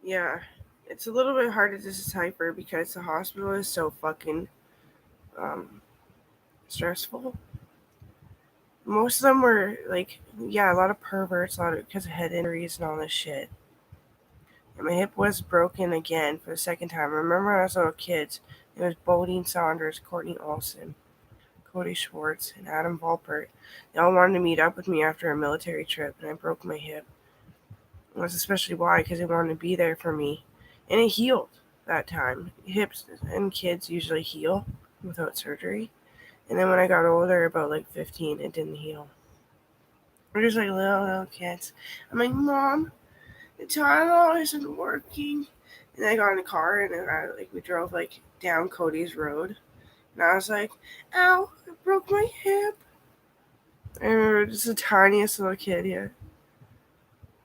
Yeah, it's a little bit hard to decipher because the hospital is so fucking um, stressful. Most of them were like, yeah, a lot of perverts, a lot of because of head injuries and all this shit. And my hip was broken again for the second time. I remember when I was a little kid, it was Bodine Saunders, Courtney Olson, Cody Schwartz, and Adam Volpert. They all wanted to meet up with me after a military trip, and I broke my hip. And that's especially why, because they wanted to be there for me. And it healed that time. Hips and kids usually heal without surgery. And then when I got older, about like 15, it didn't heal. We're just like little kids. I'm like, Mom, the Tylenol isn't working. And I got in a car and we drove like down Cody's Road. And I was like, ow, I broke my hip. I remember just the tiniest little kid here.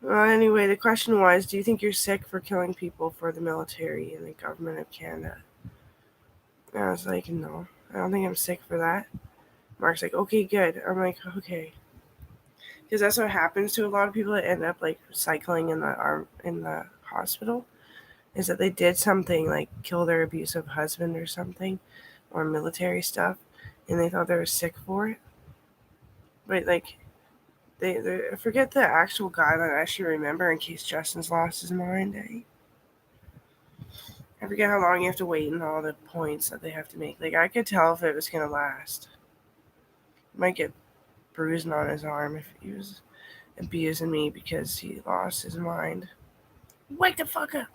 Well, anyway, the question was, do you think you're sick for killing people for the military and the government of Canada? And I was like, no, I don't think I'm sick for that. Mark's like, okay, good. I'm like, okay. Because that's what happens to a lot of people that end up like cycling in the hospital, is that they did something like kill their abusive husband or something, or military stuff, and they thought they were sick for it. But like they I forget the actual guideline. I should remember in case Justin's lost his mind. I forget how long you have to wait and all the points that they have to make. Like I could tell if it was gonna last. He might get bruising on his arm if he was abusing me because he lost his mind. Wake the fuck up.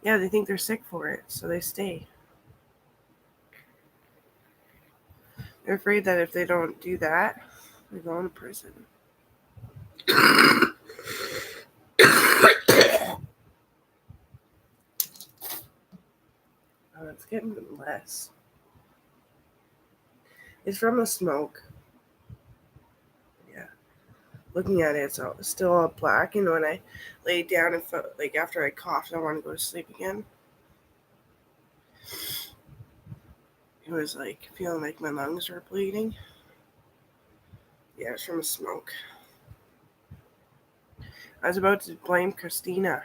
Yeah, they think they're sick for it, so they stay. They're afraid that if they don't do that, they're going to prison. Oh, it's getting less. It's from the smoke. Yeah. Looking at it, it's still all black. And when I laid down and felt like after I coughed, I wanted to go to sleep again. It was like feeling like my lungs were bleeding. Yeah, it's from the smoke. I was about to blame Christina.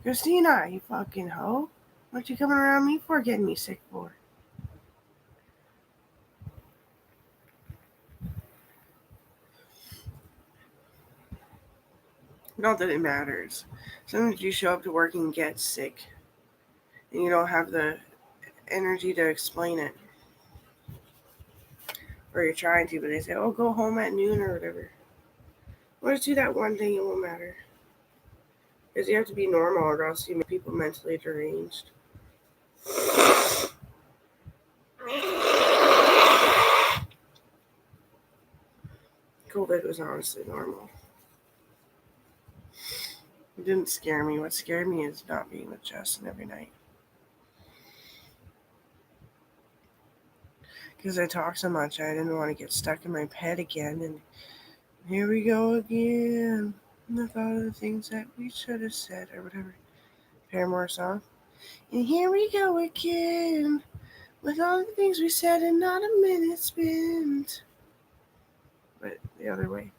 Christina, you fucking hoe. What you coming around me for getting me sick for? Not that it matters. Sometimes you show up to work and get sick, and you don't have the energy to explain it. Or you're trying to, but they say, oh, go home at noon or whatever. Well, just do that one thing, it won't matter. Because you have to be normal or else you make people mentally deranged. COVID was honestly normal. It didn't scare me. What scared me is not being with Justin every night. Because I talk so much, I didn't want to get stuck in my head again. And here we go again. With all the things that we should have said or whatever. Paramore song. And here we go again. With all the things we said and not a minute spent. But the other way.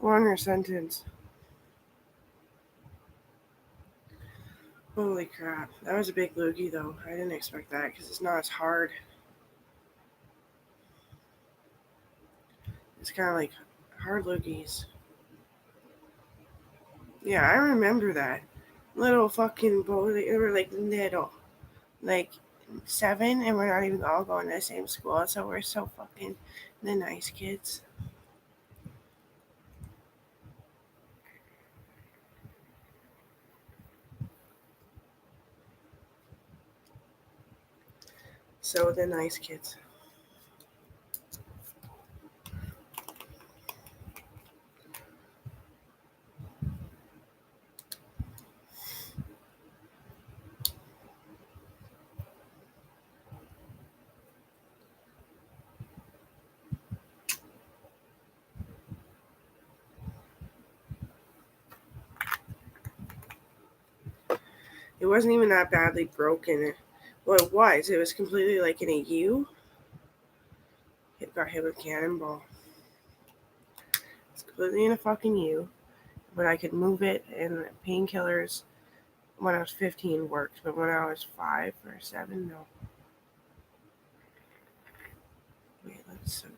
Longer sentence. Holy crap. That was a big loogie though. I didn't expect that because it's not as hard. It's kind of like hard loogies. Yeah, I remember that. Little fucking boy. They were like little. Like 7, and we're not even all going to the same school. So we're so fucking the nice kids. So the nice kids. It wasn't even that badly broken. Well, it was. It was completely like in a U. It got hit with a cannonball. completely in a fucking U, but I could move it, and painkillers when I was 15 worked, but when I was 5 or 7, no. Wait, let's see.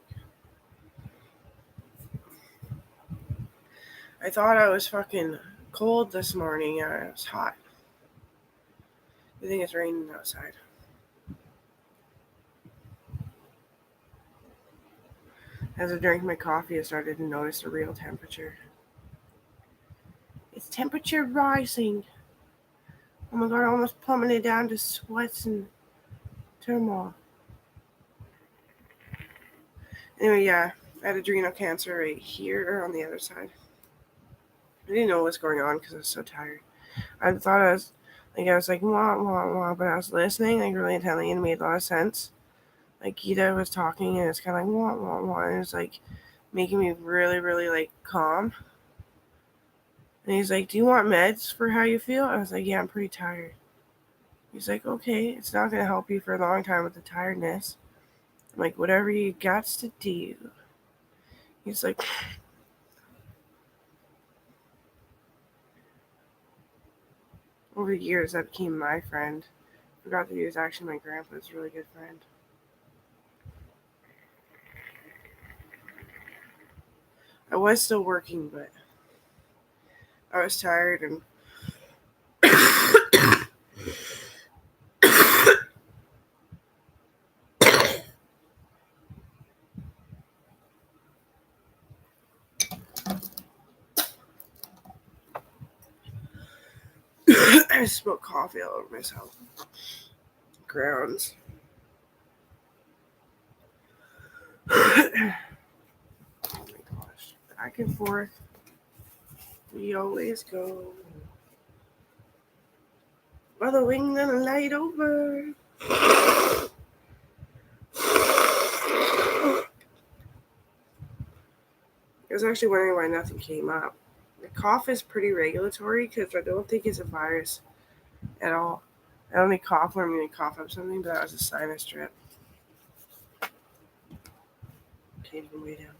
I thought I was fucking cold this morning, and it was hot. I think it's raining outside. As I drank my coffee, I started to notice the real temperature. It's temperature rising. Oh my god, I almost plummeted down to sweats and turmoil. Anyway, yeah, I had adrenal cancer right here on the other side. I didn't know what was going on because I was so tired. I thought I was like, wah, wah, wah, but I was listening, like, really intently, and it made a lot of sense. Like, Gita was talking, and it's kind of like, wah, wah, wah, and it's like making me really, really, like, calm. And he's like, do you want meds for how you feel? I was like, yeah, I'm pretty tired. He's like, okay, it's not going to help you for a long time with the tiredness. I'm like, whatever you got to do. He's like, over the years, that became my friend. I forgot that he was actually my grandpa's really good friend. I was still working, but I was tired and I spilled coffee all over myself. Grounds. Oh my gosh. Back and forth. We always go. Following the light over. I was actually wondering why nothing came up. The cough is pretty regulatory because I don't think it's a virus at all. I only cough when I'm going to cough up something, but that was a sinus drip. Can't even way down.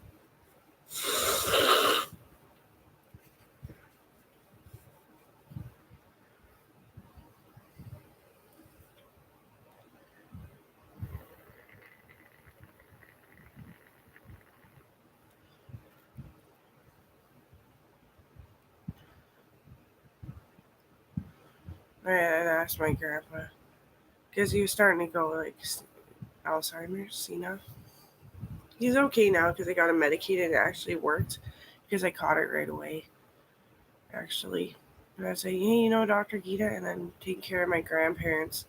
I asked my grandpa because he was starting to go like Alzheimer's, senile. He's okay now because I got him medicated. It actually worked because I caught it right away. Actually, and I say, hey, Dr. Gita, and then taking care of my grandparents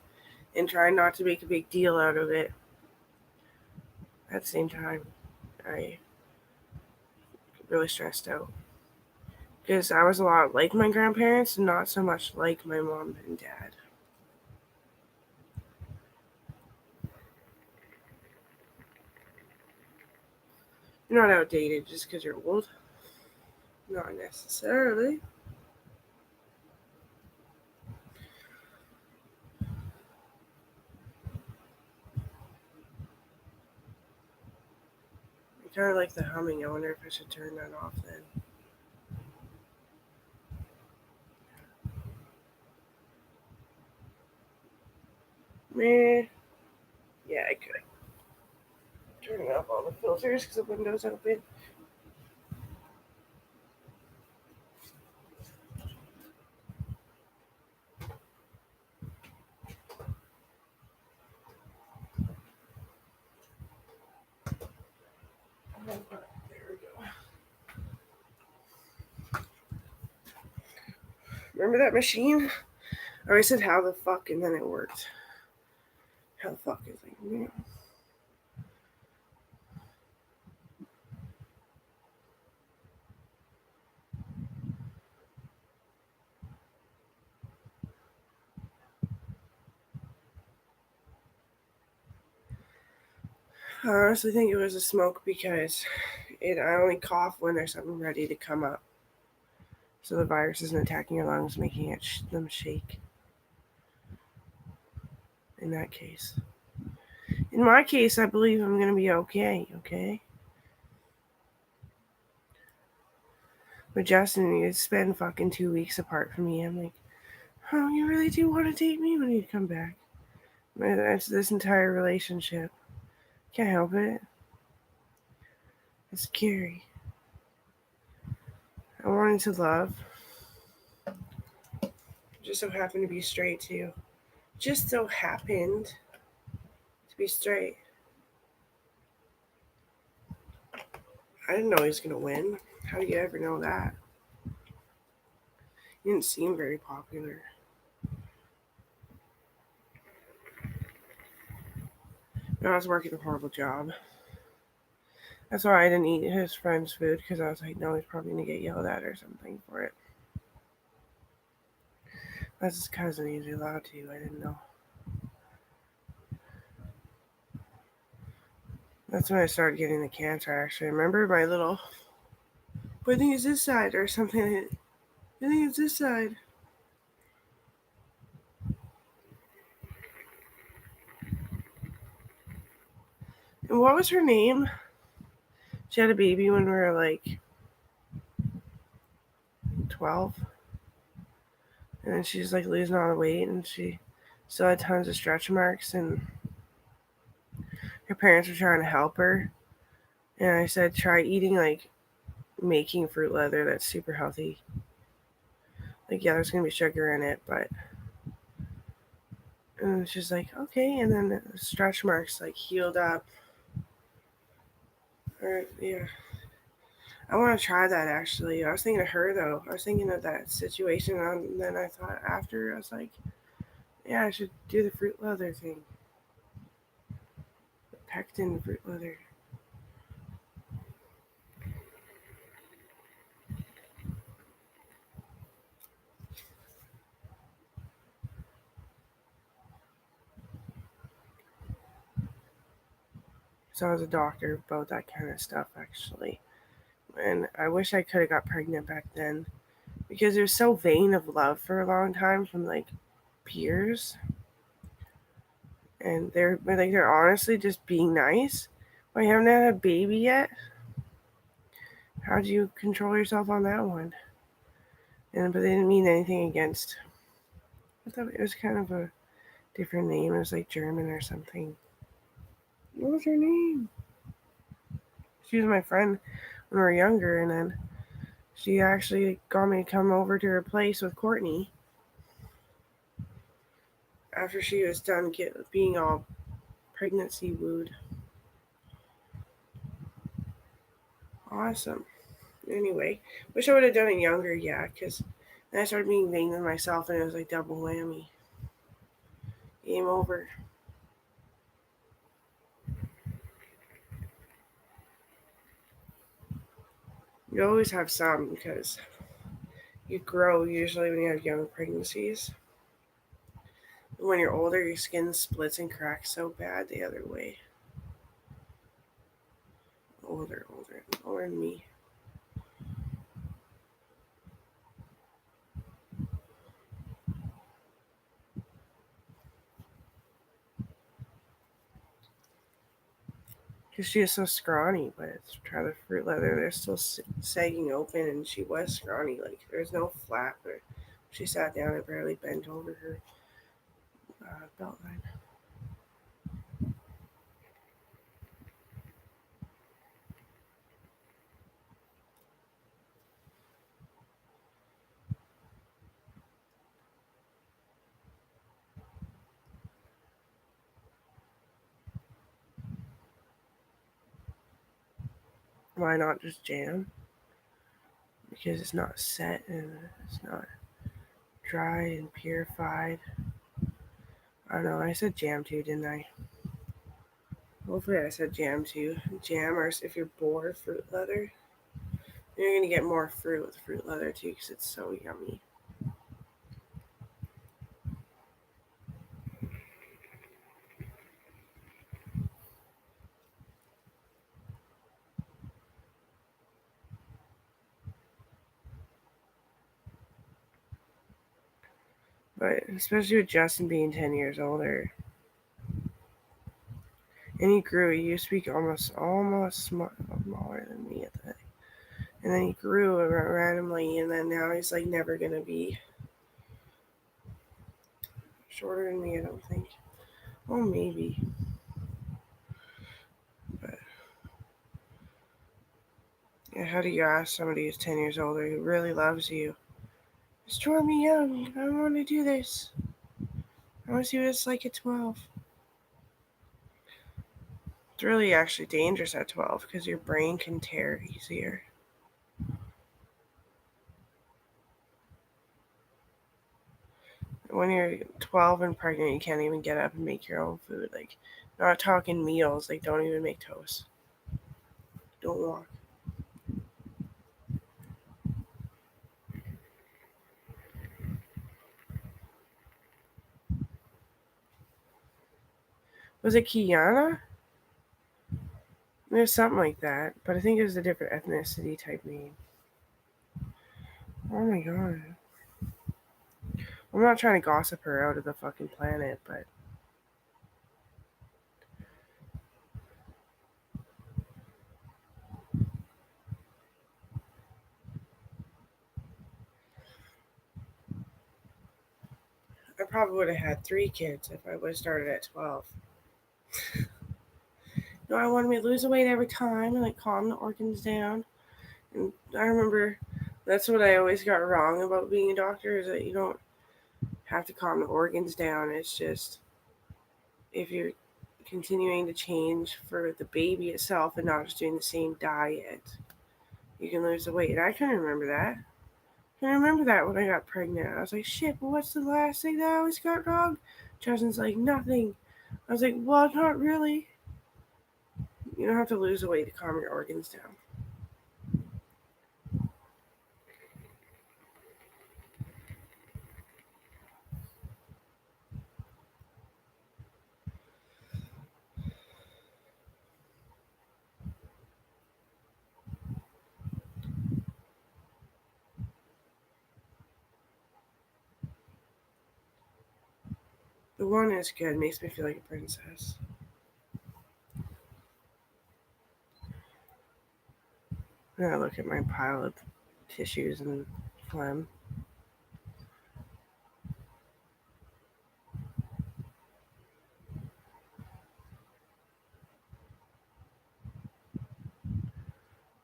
and trying not to make a big deal out of it. At the same time, I really stressed out because I was a lot like my grandparents and not so much like my mom and dad. You're not outdated just because you're old. Not necessarily. I kind of like the humming. I wonder if I should turn that off then. Meh. Yeah, I could. Turning off all the filters because the window's open. There we go. Remember that machine? I always said, how the fuck, and then it worked. How the fuck is it? I honestly think it was a smoke because I only cough when there's something ready to come up. So the virus isn't attacking your lungs, making them shake. In that case. In my case, I believe I'm going to be okay, okay? But Justin, it's been fucking 2 weeks apart from me. I'm like, oh, you really do want to date me when you come back? That's this entire relationship. Can't help it. It's scary. I wanted to love. Just so happened to be straight too. Just so happened to be straight. I didn't know he was gonna win. How do you ever know that? He didn't seem very popular. No, I was working a horrible job. That's why I didn't eat his friend's food, because I was like, no, he's probably gonna get yelled at or something for it. That's his cousin. He's allowed to. I didn't know. That's when I started getting the cancer. Actually, I remember my little. But I think it's this side or something. I think it's this side. And what was her name? She had a baby when we were like 12. And then she's like losing all the weight, and she still had tons of stretch marks, and her parents were trying to help her. And I said, try eating like making fruit leather. That's super healthy. Like, yeah, there's gonna be sugar in it, but. And she's like, okay. And then the stretch marks like healed up. Or, yeah. I want to try that actually. I was thinking of her though. I was thinking of that situation, and then I thought after, I was like, yeah, I should do the fruit leather thing. The pectin fruit leather. So I was a doctor about that kind of stuff actually. And I wish I could have got pregnant back then, because it was so vain of love for a long time from like peers. And they're honestly just being nice. Well, you haven't had a baby yet? How do you control yourself on that one? But they didn't mean anything against. I thought it was kind of a different name. It was like German or something. What was her name? She was my friend when we were younger, and then she actually got me to come over to her place with Courtney after she was done being all pregnancy wooed. Awesome. Anyway, wish I would have done it younger, yeah, because then I started being vain of myself, and it was like double whammy. Game over. You always have some, because you grow usually when you have young pregnancies. When you're older, your skin splits and cracks so bad the other way. Older than me. Because she is so scrawny, but it's try the fruit leather. They're still sagging open, and she was scrawny. Like, there's no flap. Or she sat down and barely bent over her belt line. Why not just jam? Because it's not set and it's not dry and purified. I don't know. I said jam too, didn't I? Hopefully, I said jam too. Jam, or if you're bored, fruit leather. You're gonna get more fruit with fruit leather too, because it's so yummy. But especially with Justin being 10 years older, and he grew. He used to be almost smaller than me at that. And then he grew randomly, and then now he's like never gonna be shorter than me, I don't think. Well, maybe. But yeah, how do you ask somebody who's 10 years older who really loves you, just draw me young, I want to do this. I want to see what it's like at 12. It's really actually dangerous at 12 because your brain can tear easier. When you're 12 and pregnant, you can't even get up and make your own food. Like, not talking meals, like, don't even make toast. Don't walk. Was it Kiana? There's something like that, but I think it was a different ethnicity type name. Oh my god. I'm not trying to gossip her out of the fucking planet, but I probably would have had 3 kids if I would have started at 12. No, I wanted me to lose the weight every time and like calm the organs down. And I remember that's what I always got wrong about being a doctor is that you don't have to calm the organs down. It's just if you're continuing to change for the baby itself and not just doing the same diet, you can lose the weight. And I couldn't remember that. I remember that when I got pregnant. I was like, shit, but what's the last thing that I always got wrong? Justin's like, nothing. I was like, well, not really. You don't have to lose the weight to calm your organs down. The one is good, makes me feel like a princess. And I look at my pile of tissues and phlegm.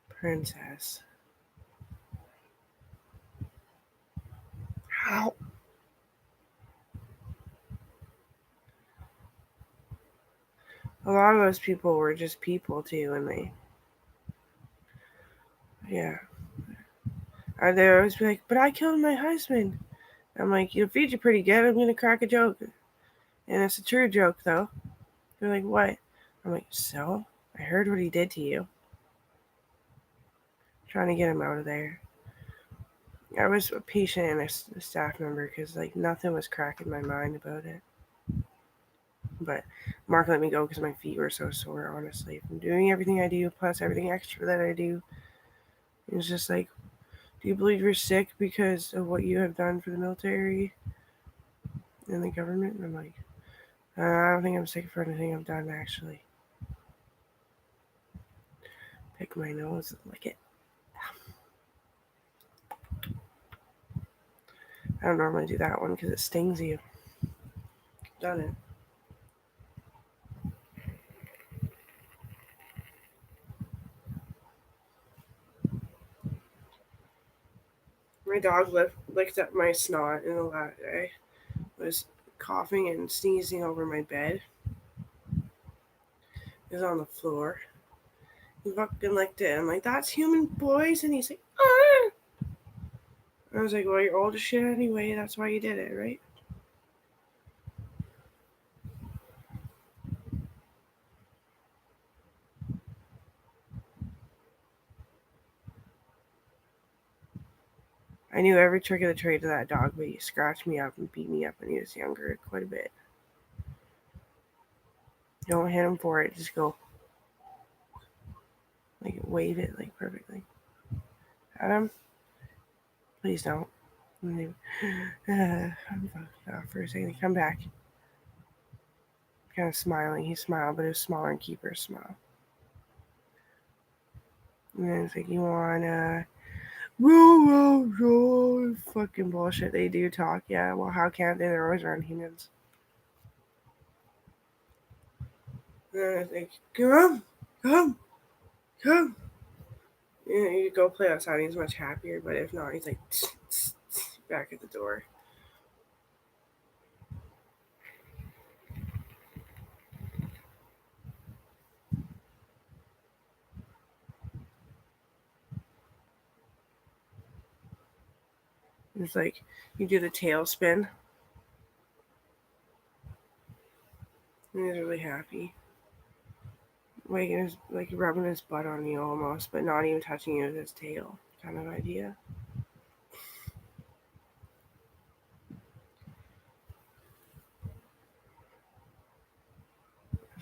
Princess. How? A lot of those people were just people too, and yeah. They always be like, but I killed my husband. I'm like, you feed you pretty good. I'm gonna crack a joke, and it's a true joke though. They're like, what? I'm like, so I heard what he did to you. Trying to get him out of there. I was a patient and a staff member because like nothing was cracking my mind about it. But Mark let me go because my feet were so sore. Honestly, from doing everything I do plus everything extra that I do, it was just like, do you believe you're sick because of what you have done for the military and the government? And I'm like, I don't think I'm sick for anything I've done actually. Pick my nose and lick it. I don't normally do that one because it stings you. Done it. My dog licked up my snot in the last day. Was coughing and sneezing over my bed. He was on the floor. He fucking licked it. I'm like, that's human poison. He's like, ah! I was like, well, you're old as shit anyway. That's why you did it, right? I knew every trick of the trade of that dog, but he scratched me up and beat me up when he was younger quite a bit. Don't hit him for it. Just go, like, wave it, like, perfectly. Adam, please don't. I'm fucked off for a second. Come back. Kind of smiling. He smiled, but it was smaller than Keeper's smile. And then it's like, you wanna fucking bullshit. They do talk, yeah. Well, how can't they? They're always around humans. And I think, come, come, come. You know, you go play outside, he's much happier. But if not, he's like back at the door. It's like you do the tail spin, and he's really happy. Like rubbing his butt on you almost, but not even touching you with his tail, kind of idea.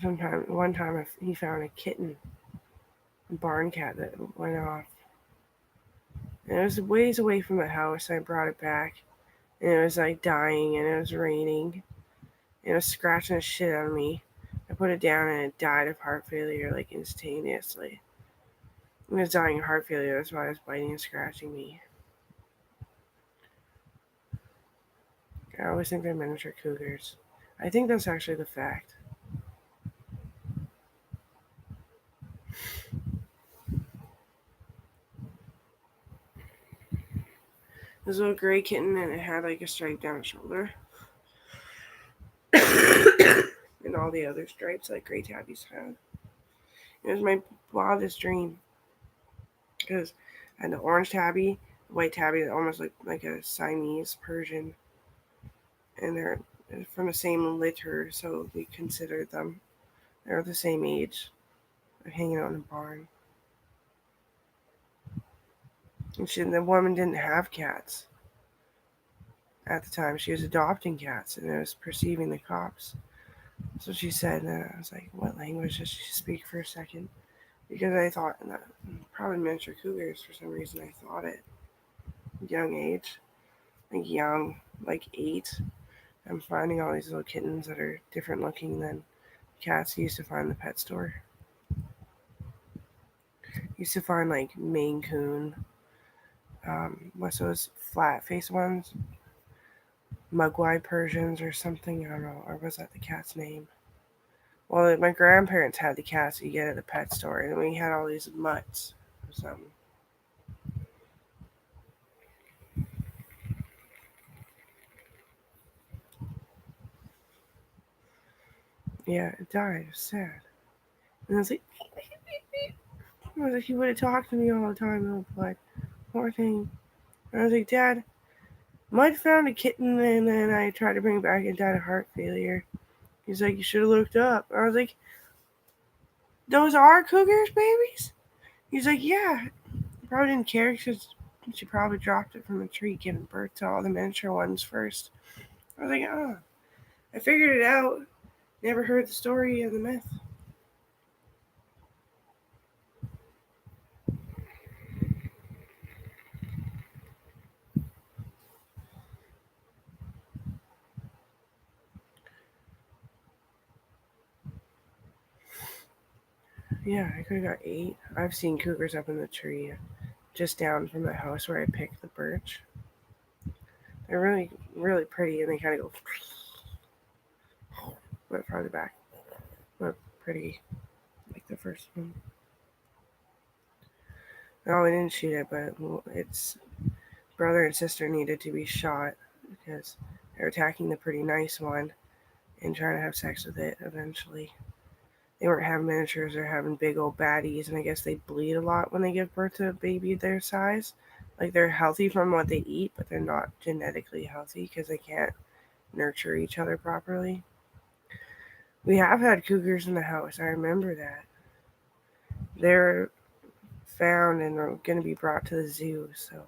One time, he found a kitten, a barn cat that went off, and it was ways away from the house. I brought it back, and it was like dying, and it was raining, and it was scratching the shit out of me. I put it down, and it died of heart failure like instantaneously. It was dying of heart failure. That's why it was biting and scratching me. I always think they're miniature cougars. I think that's actually the fact. This little gray kitten, and it had like a stripe down its shoulder. And all the other stripes like gray tabbies have. It was my wildest dream because I had the orange tabby, the white tabby, that almost looked like a Siamese Persian, and they're from the same litter, so we considered them. They're the same age. They're hanging out in the barn. And the woman didn't have cats at the time. She was adopting cats, and it was perceiving the cops. So she said, and I was like, what language does she speak for a second? Because I thought, probably miniature cougars for some reason. I thought it. Young age. Like young, like 8. I'm finding all these little kittens that are different looking than cats you used to find in the pet store. Used to find like Maine Coon, what's those flat face ones? Mugwai Persians or something. I don't know. Or was that the cat's name? Well, my grandparents had the cats you get at the pet store, and we had all these mutts or something. Yeah, it died. It was sad. And I was like, he would have talked to me all the time, little blood. Poor thing. And I was like, Dad, Mud found a kitten, and then I tried to bring it back and died of heart failure. He's like, you should have looked up. I was like, those are cougars, babies? He's like, yeah. I probably didn't care because she probably dropped it from the tree, giving birth to all the miniature ones first. I was like, oh. I figured it out. Never heard the story of the myth. Yeah, I could have got 8. I've seen cougars up in the tree just down from the house where I picked the birch. They're really, really pretty, and they kind of go but farther back. But pretty, like the first one. No, we didn't shoot it, but its brother and sister needed to be shot because they're attacking the pretty nice one and trying to have sex with it eventually. They weren't having miniatures, they're having big old baddies, and I guess they bleed a lot when they give birth to a baby their size. Like they're healthy from what they eat, but they're not genetically healthy because they can't nurture each other properly. We have had cougars in the house, I remember that. They're found and are going to be brought to the zoo, so.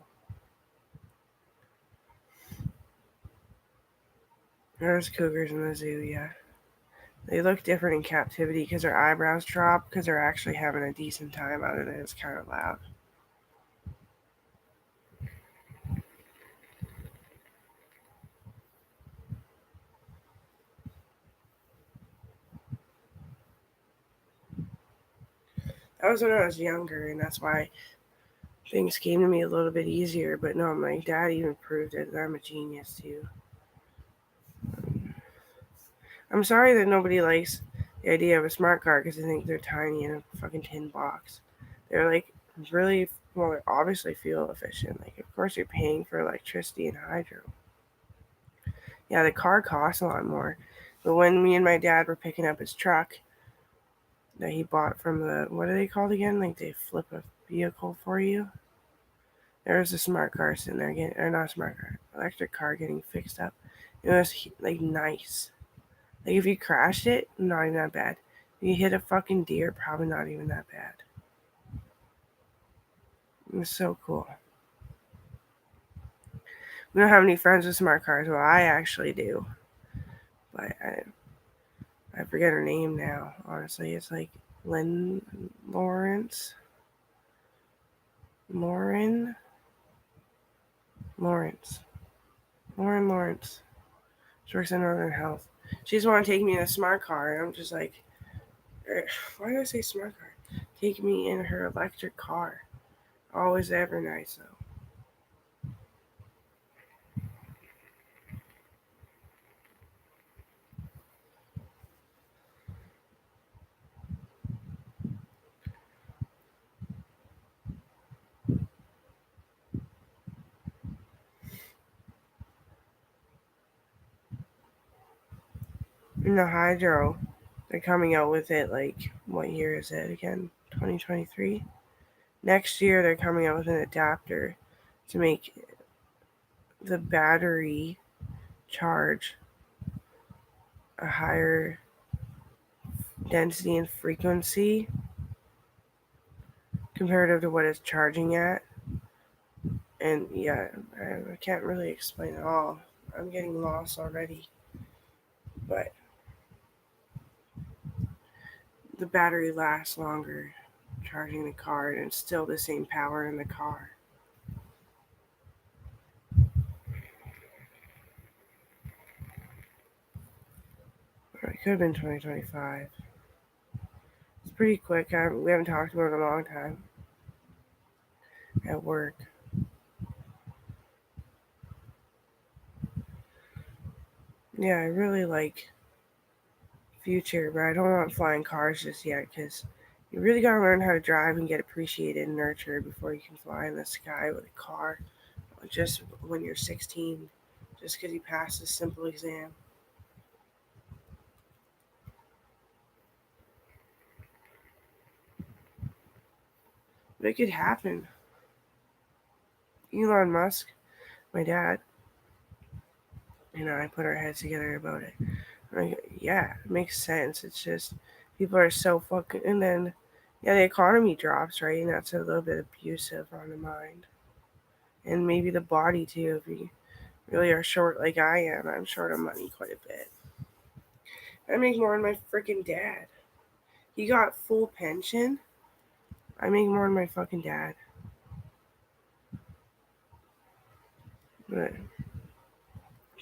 There's cougars in the zoo, yeah. They look different in captivity because their eyebrows drop because they're actually having a decent time other than it's kind of loud. That was when I was younger, and that's why things came to me a little bit easier. But no, my dad even proved it that I'm a genius too. I'm sorry that nobody likes the idea of a smart car because they think they're tiny in a fucking tin box. They're like really, well, they're obviously fuel efficient. Like, of course, you're paying for electricity and hydro. Yeah, the car costs a lot more. But when me and my dad were picking up his truck that he bought from the, what are they called again? Like, they flip a vehicle for you. There was a smart car sitting there getting, or not a smart car, electric car getting fixed up. It was like nice. Like, if you crashed it, not even that bad. If you hit a fucking deer, probably not even that bad. It was so cool. We don't have any friends with smart cars. Well, I actually do, but I forget her name now. Honestly, it's like Lynn Lawrence, Lauren Lawrence, Lauren Lawrence. She works in Northern Health. She just want to take me in a smart car, and I'm just like, why do I say smart car? Take me in her electric car. Always ever nice though. In the hydro, they're coming out with it like, what year is it again? 2023. Next year, they're coming out with an adapter to make the battery charge a higher density and frequency comparative to what it's charging at. And yeah, I can't really explain it all. I'm getting lost already. But the battery lasts longer charging the car, and it's still the same power in the car. Or it could have been 2025. It's pretty quick. We haven't talked about it in a long time at work. Yeah, I really like future, but I don't want flying cars just yet because you really gotta learn how to drive and get appreciated and nurtured before you can fly in the sky with a car. Just when you're 16, just because you passed a simple exam. But it could happen. Elon Musk, my dad, and I put our heads together about it. Like, yeah, it makes sense. It's just people are so fucking, and then yeah, the economy drops, right, and that's a little bit abusive on the mind, and maybe the body too. If you really are short like I am, I'm short of money quite a bit. I make more than my freaking dad. He got full pension. I make more than my fucking dad. But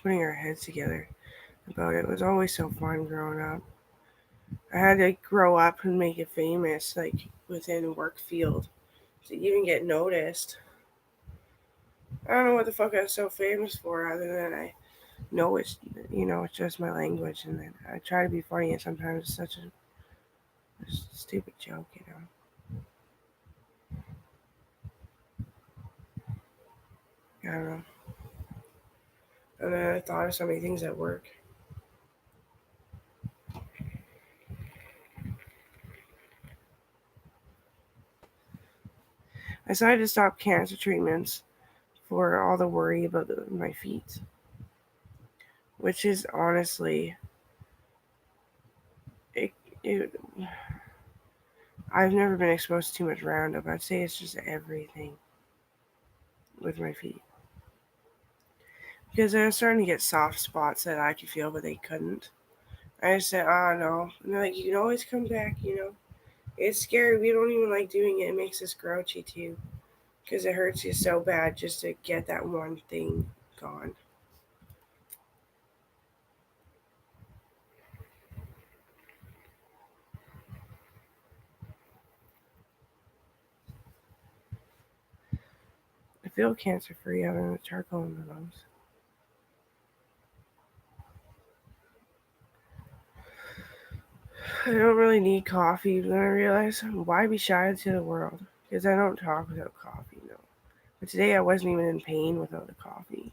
putting our heads together about it was always so fun growing up. I had to grow up and make it famous, like within work field, to even get noticed. I don't know what the fuck I was so famous for, other than I know it's just my language, and then I try to be funny, and sometimes it's such a stupid joke. I don't know. And then I thought of so many things at work. I decided to stop cancer treatments for all the worry about my feet, which is honestly, it, it, I've never been exposed to too much Roundup. I'd say it's just everything with my feet. Because I was starting to get soft spots that I could feel, but they couldn't. I just said, oh no. And they're like, you can always come back. It's scary. We don't even like doing it. It makes us grouchy too. Because it hurts you so bad just to get that one thing gone. feel cancer free other than the charcoal in my lungs. I don't really need coffee, but then I realize why be shy to the world? Because I don't talk without coffee, no. But today I wasn't even in pain without the coffee.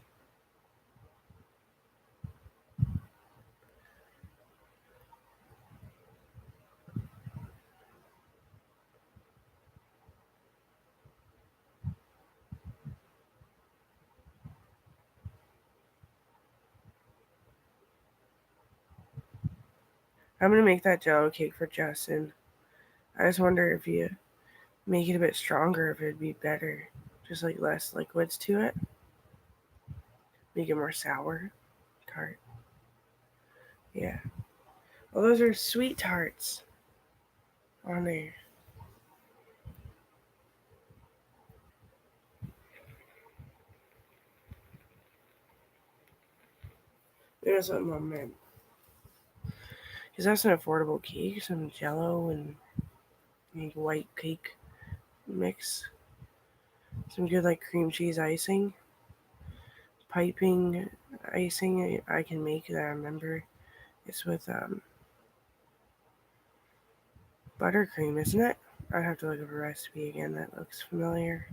I'm gonna make that jello cake for Justin. I just wonder if you make it a bit stronger, if it'd be better. Just like less liquids to it. Make it more sour. Tart. Yeah. Well, those are sweet tarts on there. That's what Mom meant. Because that's an affordable cake. Some jello and like white cake mix. Some good like cream cheese icing. Piping icing I can make that I remember. It's with buttercream, isn't it? I'd have to look up a recipe again that looks familiar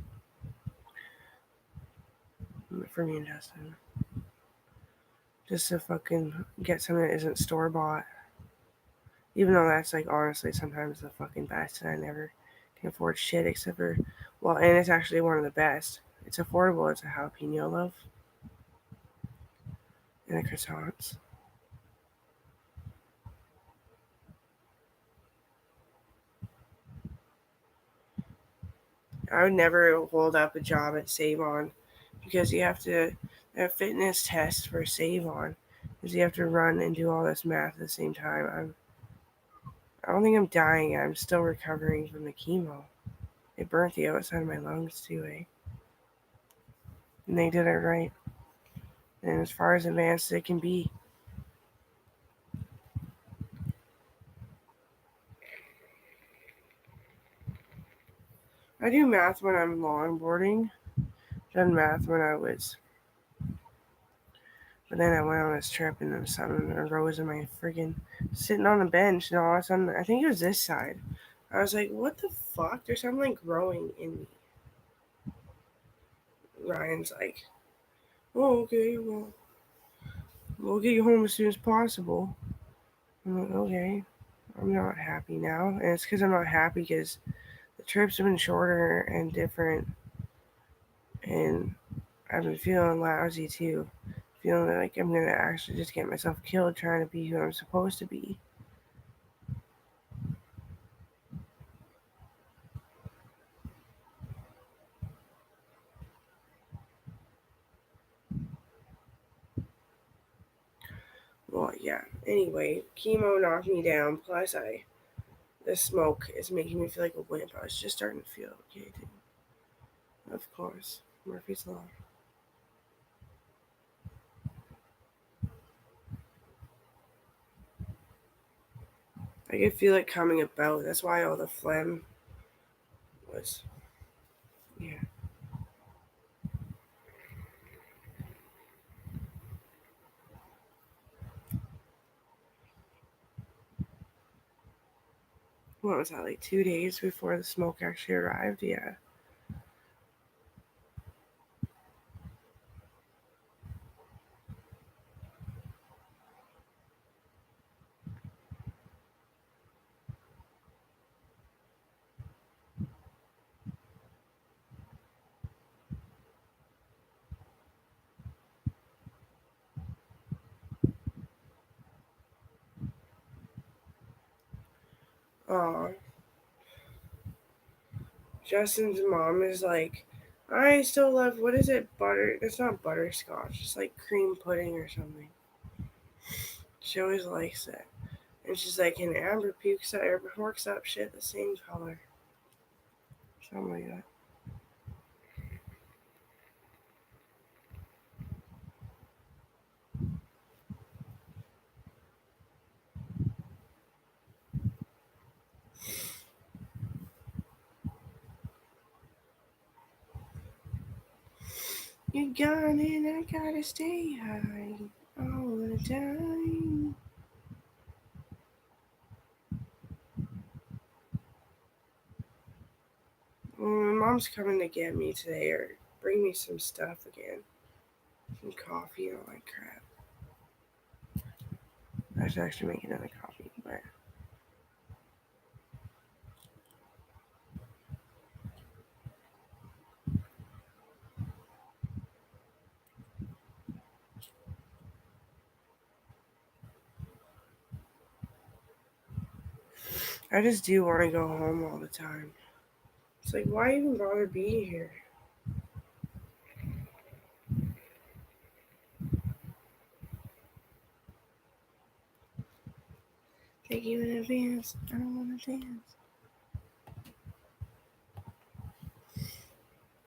for me and Justin. Just to fucking get something that isn't store bought. Even though that's like honestly sometimes the fucking best, and I never can afford shit except for, well, and it's actually one of the best. It's affordable. It's a jalapeno loaf and the croissants. I would never hold up a job at Save On because you have to a fitness test for Save On because you have to run and do all this math at the same time. I don't think I'm dying. I'm still recovering from the chemo. It burnt the outside of my lungs too, eh? And they did it right. And as far as advanced as it can be. I do math when I'm longboarding. Done math when I was, but then I went on this trip and then something arose in my friggin' sitting on the bench and all of a sudden I think it was this side. I was like, what the fuck? There's something like growing in me. Ryan's like, oh okay, well we'll get you home as soon as possible. I'm like, okay. I'm not happy now, and it's because I'm not happy because the trips have been shorter and different, and I've been feeling lousy too. Feeling like I'm gonna actually just get myself killed trying to be who I'm supposed to be. Well, yeah. Anyway, chemo knocked me down. Plus, the smoke is making me feel like a wimp. I was just starting to feel okay too. Of course, Murphy's law. I could feel it coming about. That's why all the phlegm was. Yeah. What was that, like 2 days before the smoke actually arrived? Yeah. Aw. Justin's mom is like, I still love, what is it? Butter. It's not butterscotch. It's like cream pudding or something. She always likes it. And she's like, and Amber pukes up or works up shit the same color. Something like that. You're gone and I gotta stay high all the time. Well, my mom's coming to get me today or bring me some stuff again. Some coffee and all that crap. I should actually make another coffee, but I just do want to go home all the time. It's like, why even bother being here? Thank you in advance. I don't want to dance.